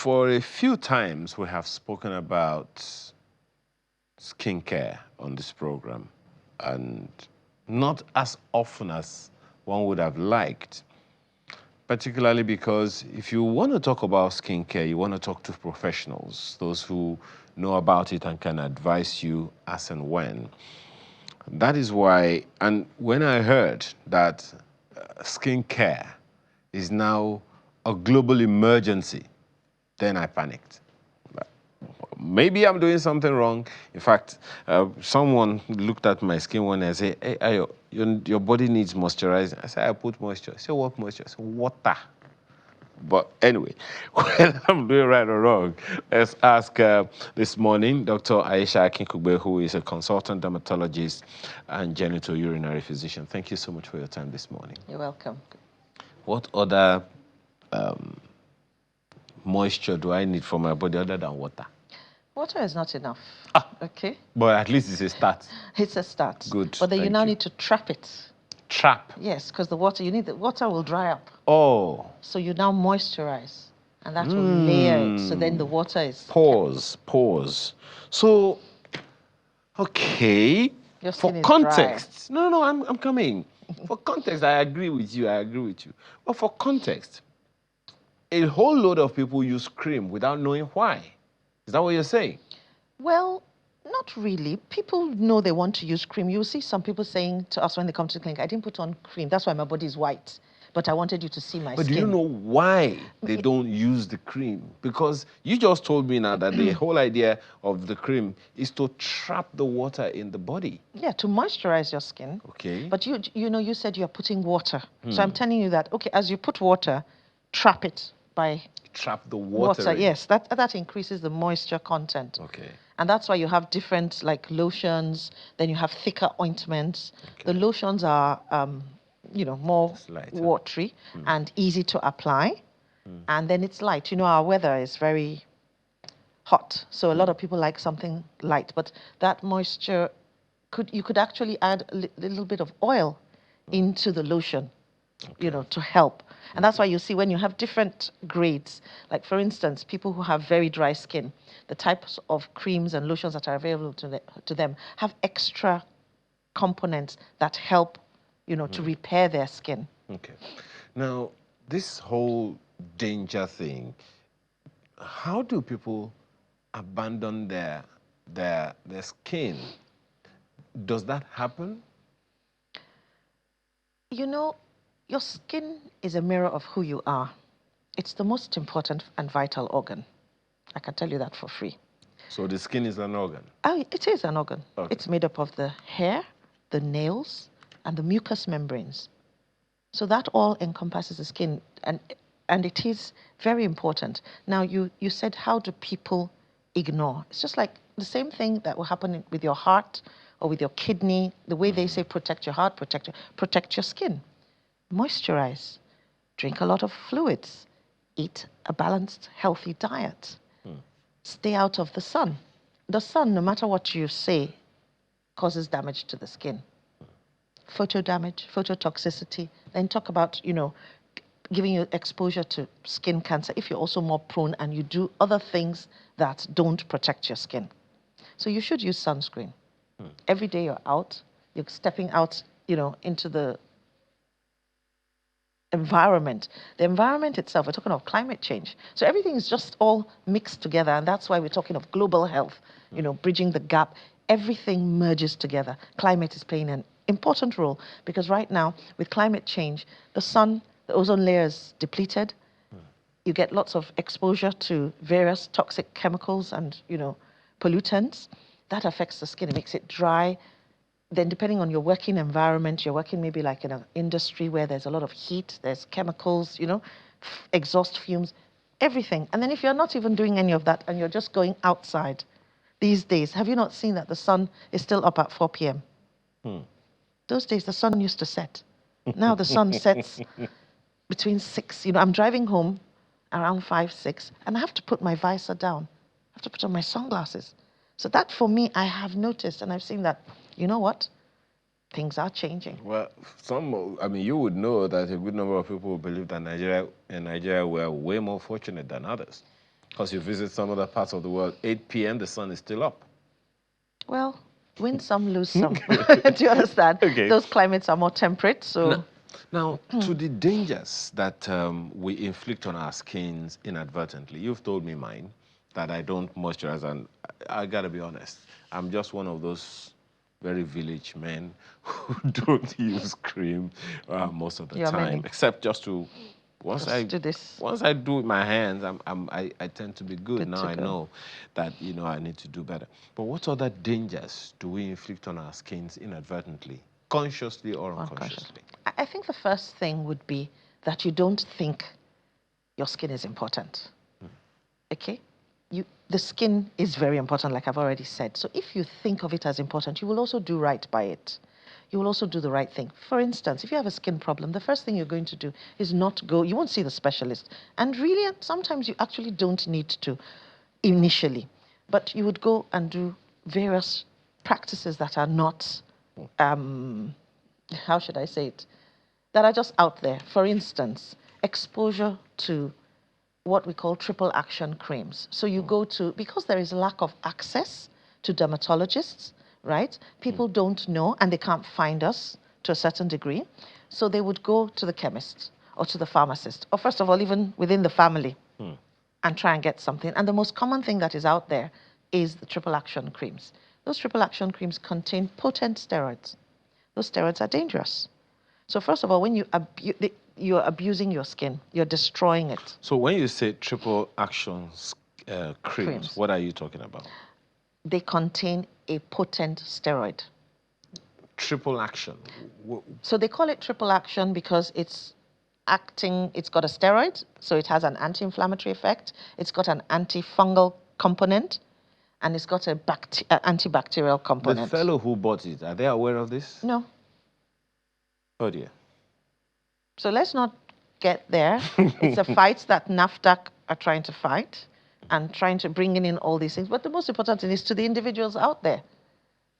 For a few times, we have spoken about skincare on this program, and not as often as one would have liked, particularly because if you want to talk about skincare, you want to talk to professionals, those who know about it and can advise you as and when. That is why, and when I heard that skincare is now a global emergency, then I panicked. Maybe I'm doing something wrong. In fact, someone looked at my skin one day and said, hey, Ayo, your body needs moisturizing. I said, I put moisture. I said, what moisture? I said, water. But anyway, whether I'm doing right or wrong, let's ask this morning Dr. Aisha Akinkugbe, who is a consultant dermatologist and genitourinary physician. Thank you so much for your time this morning. You're welcome. What other moisture do I need for my body other than water? Water is not enough. Okay. But at least it's a start. It's a start. Good. But then you now need to trap it. Trap? Yes, because the water, the water will dry up. Oh. So you now moisturize, and that will layer it. So then the water is... Pause. So, okay. Your skin is context. dry. No, I'm coming. For context, I agree with you. But for context, a whole load of people use cream without knowing why. Is that what you're saying? Well, not really. People know they want to use cream. You'll see some people saying to us when they come to the clinic, I didn't put on cream. That's why my body is white. But I wanted you to see my skin. But do you know why they don't use the cream? Because you just told me now that the whole idea of the cream is to trap the water in the body. Yeah, to moisturize your skin. Okay. But you said you're putting water. So I'm telling you that, okay, as you put water, trap it by... Trap the water. Yes, that increases the moisture content. Okay. And that's why you have different like lotions, then you have thicker ointments. Okay. The lotions are more watery and easy to apply. And then it's light. Our weather is very hot, so a lot of people like something light, but that moisture you could actually add a little bit of oil into the lotion. Okay. To help. And that's why you see when you have different grades, like for instance, people who have very dry skin, the types of creams and lotions that are available to them have extra components that help, to repair their skin. Okay. Now, this whole danger thing, how do people abandon their skin? Does that happen? Your skin is a mirror of who you are. It's the most important and vital organ. I can tell you that for free. So the skin is an organ? Oh, it is an organ. Okay. It's made up of the hair, the nails, and the mucous membranes. So that all encompasses the skin, and it is very important. Now, you said, how do people ignore? It's just like the same thing that will happen with your heart or with your kidney. The way they say protect your heart, protect your skin. Moisturize, drink a lot of fluids, eat a balanced, healthy diet, stay out of the sun. The sun, no matter what you say, causes damage to the skin. Photo damage, phototoxicity, then talk about, giving you exposure to skin cancer if you're also more prone and you do other things that don't protect your skin. So you should use sunscreen. Every day you're out, you're stepping out, into the environment. The environment itself, we're talking of climate change. So everything is just all mixed together, and that's why we're talking of global health, bridging the gap. Everything merges together. Climate is playing an important role because right now, with climate change, the sun, the ozone layer is depleted. You get lots of exposure to various toxic chemicals and, pollutants. That affects the skin. It makes it dry. Then depending on your working environment, you're working maybe like in an industry where there's a lot of heat, there's chemicals, exhaust fumes, everything. And then if you're not even doing any of that and you're just going outside these days, have you not seen that the sun is still up at 4 p.m.? Those days, the sun used to set. Now the sun sets between 6. I'm driving home around 5, 6, and I have to put my visor down. I have to put on my sunglasses. So that, for me, I have noticed, and I've seen that, you know what? Things are changing. Well, you would know that a good number of people believe that Nigeria were way more fortunate than others. Because you visit some other parts of the world, 8 p.m., the sun is still up. Well, win some, lose some. Do you understand? Okay. Those climates are more temperate, so... Now, to the dangers that we inflict on our skins inadvertently, you've told me mine, that I don't moisturize, and I gotta be honest, I'm just one of those very village men who don't use cream most of the You're time, many. except just to once Just do this. once I do it with my hands, I tend to be good. Now I go. know that I need to do better. But what other dangers do we inflict on our skins inadvertently, consciously or unconsciously? I think the first thing would be that you don't think your skin is important. Okay? The skin is very important, like I've already said. So if you think of it as important, you will also do right by it. You will also do the right thing. For instance, if you have a skin problem, the first thing you're going to do is not go, you won't see the specialist. And really, sometimes you actually don't need to initially. But you would go and do various practices that are not, how should I say it, that are just out there. For instance, exposure to what we call triple action creams. So you go to, because there is lack of access to dermatologists, right? People don't know and they can't find us to a certain degree. So they would go to the chemist or to the pharmacist, or first of all, even within the family, and try and get something. And the most common thing that is out there is the triple action creams. Those triple action creams contain potent steroids. Those steroids are dangerous. So first of all, when you're abusing your skin, you're destroying it. So when you say triple action creams, what are you talking about? They contain a potent steroid. Triple action. So they call it triple action because it's got a steroid, so it has an anti-inflammatory effect, it's got an antifungal component, and it's got an antibacterial component. The fellow who bought it, are they aware of this? No. Oh dear. So let's not get there. It's a fight that NAFDAC are trying to fight and trying to bring in all these things. But the most important thing is to the individuals out there.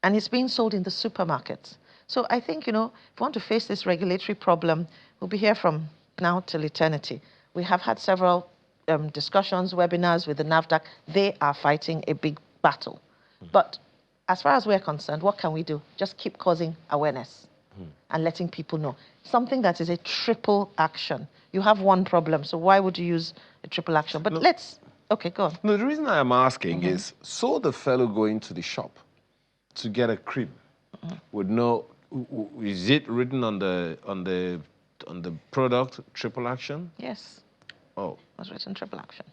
And it's being sold in the supermarkets. So I think, if you want to face this regulatory problem, we'll be here from now till eternity. We have had several discussions, webinars with the NAFDAC. They are fighting a big battle. But as far as we're concerned, what can we do? Just keep causing awareness and letting people know. Something that is a triple action. You have one problem, so why would you use a triple action? But okay, go on. No, the reason I'm asking is, so the fellow going to the shop to get a cream would know, is it written on the product triple action? Yes. Oh. It was written triple action.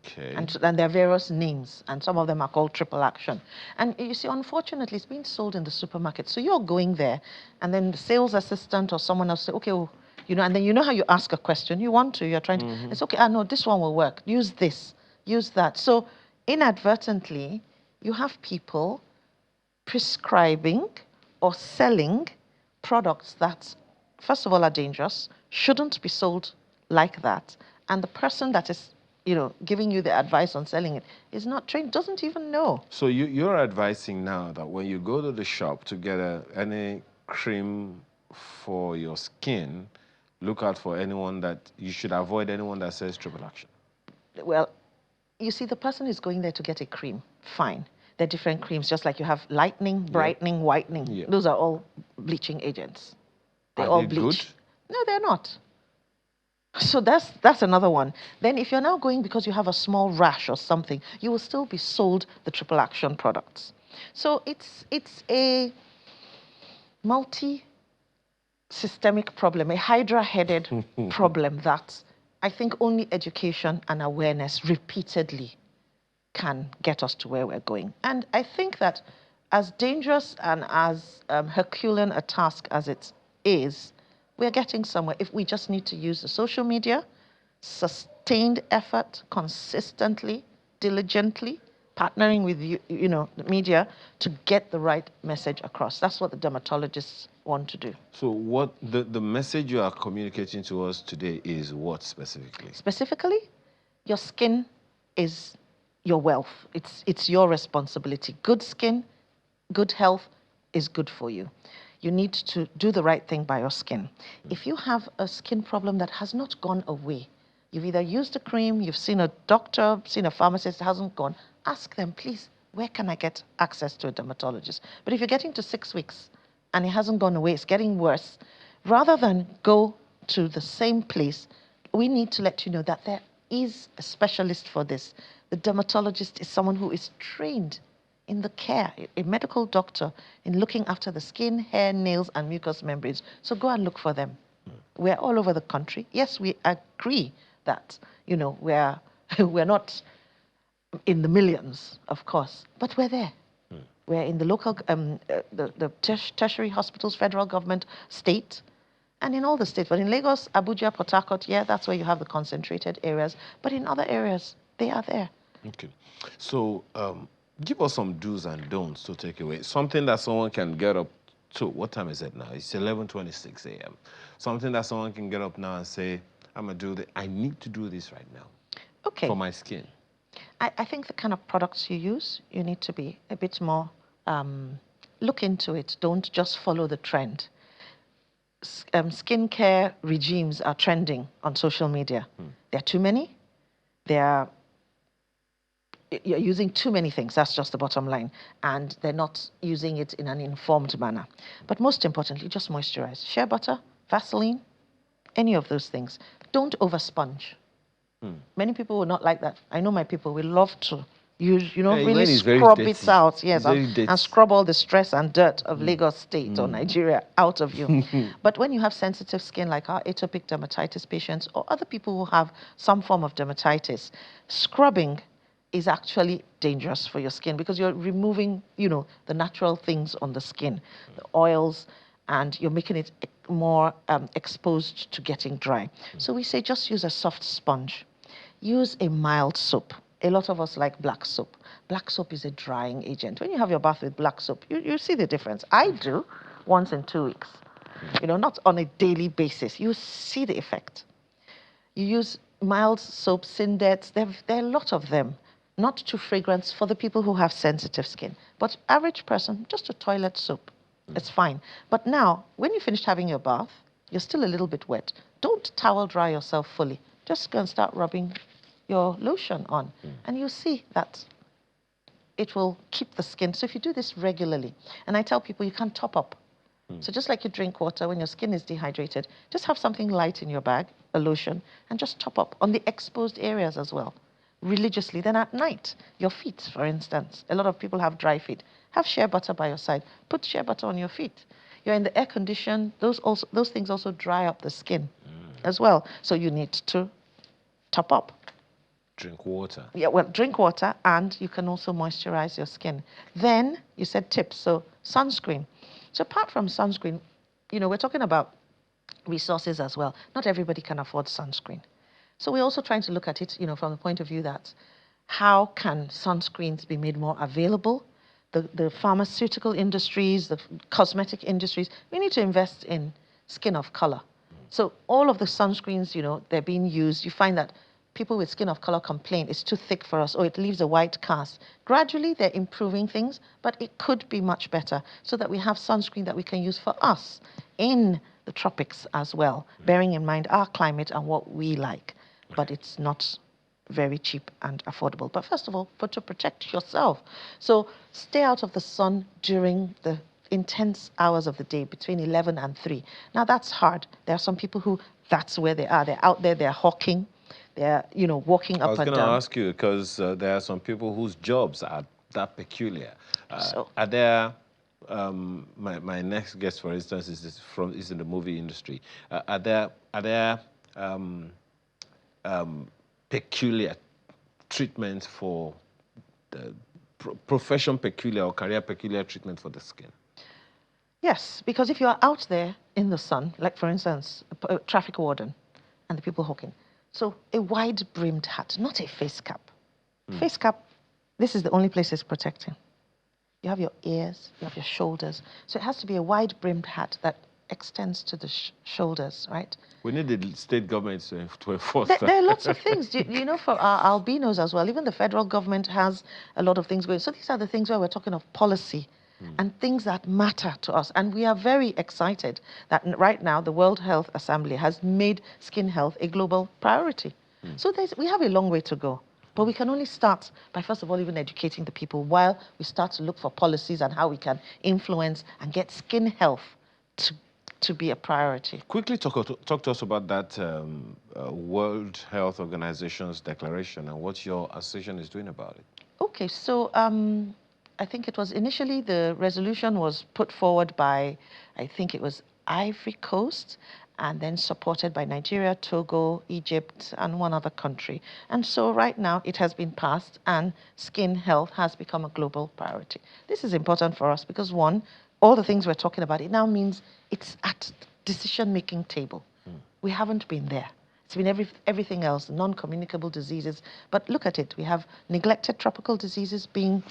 Okay. And there are various names, and some of them are called triple action. And you see, unfortunately, it's being sold in the supermarket. So you're going there, and then the sales assistant or someone else say, okay, well, and then you know how you ask a question. You're trying to, it's okay, no, this one will work. Use this, use that. So inadvertently, you have people prescribing or selling products that, first of all, are dangerous, shouldn't be sold like that. And the person that is giving you the advice on selling it is not trained, doesn't even know. So you're advising now that when you go to the shop to get any cream for your skin, look out for you should avoid anyone that says triple action. Well, you see, the person is going there to get a cream. Fine. There are different creams, just like you have lightening, brightening, whitening. Yeah. Those are all bleaching agents. They all bleach. Good? No, they're not. So that's another one. Then if you're now going because you have a small rash or something, you will still be sold the triple action products. So it's a multi-systemic problem, a hydra-headed problem that I think only education and awareness repeatedly can get us to where we're going. And I think that as dangerous and as Herculean a task as it is, we're getting somewhere if we just need to use the social media, sustained effort, consistently, diligently, partnering with the media to get the right message across. That's what the dermatologists want to do. So what the message you are communicating to us today is what specifically? Specifically, your skin is your wealth. It's your responsibility. Good skin, good health is good for you. You need to do the right thing by your skin. If you have a skin problem that has not gone away, You've either used a cream, you've seen a doctor, seen a pharmacist, it hasn't gone. Ask them, please, where can I get access to a dermatologist? But if you're getting to 6 weeks and it hasn't gone away, it's getting worse, rather than go to the same place, we need to let you know that there is a specialist for this. The dermatologist is someone who is trained in the care, a medical doctor in looking after the skin, hair, nails, and mucous membranes. So go and look for them. We're all over the country. Yes, we agree that, we're not in the millions, of course, but we're there. We're in the local, the tertiary hospitals, federal government, state, and in all the states. But in Lagos, Abuja, Port Harcourt, yeah, that's where you have the concentrated areas. But in other areas, they are there. Okay. So give us some do's and don'ts to take away. Something that someone can get up to. What time is it now? It's 11:26 a.m. Something that someone can get up now and say, I'm going to do this. I need to do this right now. Okay. For my skin. I think the kind of products you use, you need to be a bit more, look into it. Don't just follow the trend. Skincare regimes are trending on social media. There are too many. You're using too many things. That's just the bottom line. And they're not using it in an informed manner. But most importantly, just moisturize. Shea butter, Vaseline, any of those things. Don't over sponge. Many people will not like that. I know my people will love to use, really scrub it out. Yes, and scrub all the stress and dirt of Lagos State or Nigeria out of you. But when you have sensitive skin, like our atopic dermatitis patients or other people who have some form of dermatitis, scrubbing is actually dangerous for your skin because you're removing, the natural things on the skin, the oils, and you're making it more exposed to getting dry. So we say just use a soft sponge. Use a mild soap. A lot of us like black soap. Black soap is a drying agent. When you have your bath with black soap, you see the difference. I do once in 2 weeks, not on a daily basis. You see the effect. You use mild soap, Sindets. There are a lot of them. Not too fragrant for the people who have sensitive skin. But average person, just a toilet soap. It's fine. But now, when you finished having your bath, you're still a little bit wet. Don't towel dry yourself fully. Just go and start rubbing your lotion on. And you'll see that it will keep the skin. So if you do this regularly, and I tell people you can top up. So just like you drink water when your skin is dehydrated, just have something light in your bag, a lotion, and just top up on the exposed areas as well, religiously. Then at night, your feet, for instance, a lot of people have dry feet. Have shea butter by your side. Put shea butter on your feet. You're in the air condition. Those things also dry up the skin as well. So you need to top up. Drink water. Yeah, well, drink water, and you can also moisturize your skin. Then you said tips. So sunscreen. So apart from sunscreen, we're talking about resources as well. Not everybody can afford sunscreen. So we're also trying to look at it, from the point of view that how can sunscreens be made more available? The pharmaceutical industries, the cosmetic industries, we need to invest in skin of color. So all of the sunscreens, they're being used. You find that people with skin of color complain it's too thick for us or it leaves a white cast. Gradually, they're improving things, but it could be much better so that we have sunscreen that we can use for us in the tropics as well, bearing in mind our climate and what we like. But it's not very cheap and affordable. But first of all, to protect yourself. So stay out of the sun during the intense hours of the day between 11 and 3. Now that's hard. There are some people who that's where they are. They're out there, they're hawking, they're, walking up and down. I was going to ask you because there are some people whose jobs are that peculiar. Are there, my next guest, for instance, is in the movie industry. Are there peculiar treatment for the profession peculiar or career peculiar treatment for the skin? Yes, because if you are out there in the sun, like for instance, a traffic warden and the people hawking, so a wide-brimmed hat, not a face cap. Face cap, this is the only place it's protecting. You have your ears, you have your shoulders, so it has to be a wide-brimmed hat that extends to the shoulders, right? We need the state government to enforce that. There are lots of things, for our albinos as well. Even the federal government has a lot of things going. So these are the things where we're talking of policy and things that matter to us. And we are very excited that right now the World Health Assembly has made skin health a global priority. So we have a long way to go. But we can only start by, first of all, even educating the people while we start to look for policies and how we can influence and get skin health to be a priority. Quickly talk to us about that World Health Organization's declaration and what your association is doing about it. Okay, so I think it was initially the resolution was put forward by, I think it was Ivory Coast, and then supported by Nigeria, Togo, Egypt, and one other country. And so right now it has been passed, and skin health has become a global priority. This is important for us because, one, all the things we're talking about, it now means it's at decision-making table. We haven't been there. It's been everything else, non-communicable diseases. But look at it. We have neglected tropical diseases we're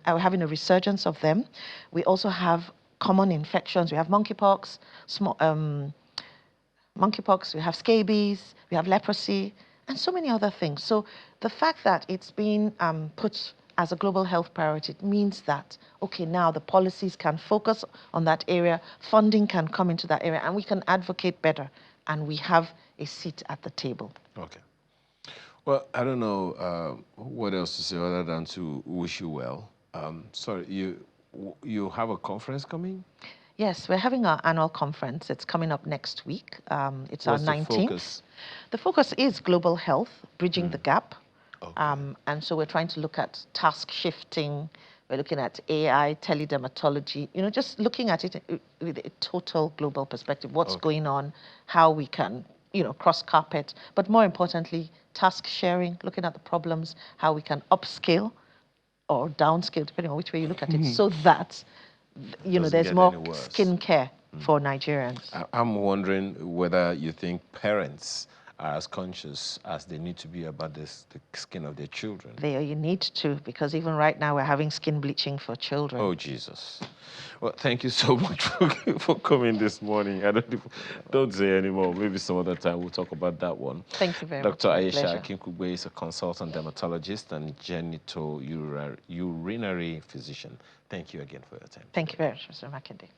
having a resurgence of them. We also have common infections. We have monkeypox, we have scabies, we have leprosy, and so many other things. So the fact that it's been put as a global health priority means that, okay, now the policies can focus on that area, funding can come into that area, and we can advocate better, and we have a seat at the table. Okay. Well, I don't know what else to say other than to wish you well. Sorry, you have a conference coming? Yes, we're having our annual conference. It's coming up next week. It's What's our 19th. The focus? The focus is global health, bridging the gap. Okay. And so we're trying to look at task shifting. We're looking at AI, teledermatology, just looking at it with a total global perspective, what's going on, how we can, cross carpet, but more importantly, task sharing, looking at the problems, how we can upscale or downscale, depending on which way you look at it, so that, there's more skincare for Nigerians. I'm wondering whether you think parents are as conscious as they need to be about the skin of their children. You need to, because even right now we're having skin bleaching for children. Oh, Jesus. Well, thank you so much for coming this morning. Don't say anymore. Maybe some other time we'll talk about that one. Thank you very Dr. much. Dr. Aisha Kinkugbe is a consultant dermatologist and genitourinary physician. Thank you again for your time. Thank you very much, Mr. Makinde.